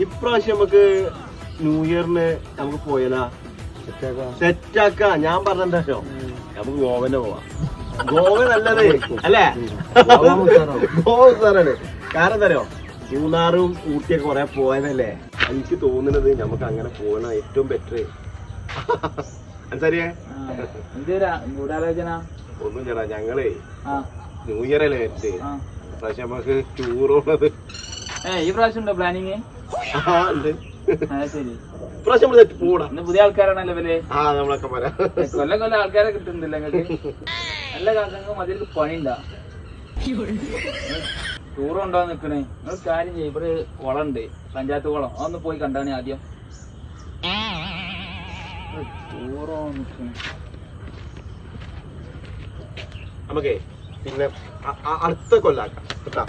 ഇപ്രാവശ്യം നമുക്ക് ന്യൂ ഇയറിന് നമുക്ക് പോയാലാ സെറ്റാക്കാ. ഞാൻ പറഞ്ഞോ നമുക്ക് ഗോവനെ പോവാം. ഗോവ നല്ലത് അല്ലേ? ഗോവ സാറാണ്. കാരണം എന്താ അറിയോ, മൂന്നാറും ഊട്ടിയൊക്കെ കുറെ പോയതല്ലേ. എനിക്ക് തോന്നുന്നത് നമുക്ക് അങ്ങനെ പോകണ ഏറ്റവും ബെറ്റർ. അൻസാരിയെ ഒന്നും ചേട്ടാ, ഞങ്ങളേ ന്യൂ ഇയർ അല്ലേ വെച്ച് പ്രാവശ്യം നമുക്ക് ടൂർ പോണത്. ഈ പ്രാവശ്യം ഉണ്ടോ പ്ലാനിങ്? പ്രാവശ്യം പോടാ. പുതിയ ആൾക്കാരാണല്ലോ ഇവര്. നമ്മളൊക്കെ പറയാം. കൊല്ലം ആൾക്കാരെ കിട്ടുന്നില്ല നിങ്ങൾക്ക്. നല്ല കാക്കങ്ങൾക്ക് മതിയൊരു പണിണ്ടാ. ടൂർ കൊണ്ടുപോകാൻ നിക്കണേ. നിങ്ങൾ കാര്യം ചെയ്യും, ഇവിടെ കുളമുണ്ട്, പഞ്ചായത്ത് കുളം. അതൊന്ന് പോയി കണ്ടാണ് ആദ്യം. ടൂറോ നിക്കണേ നമുക്കേ പിന്നെ അടുത്ത കൊല്ലാക്കാം കേട്ടാ.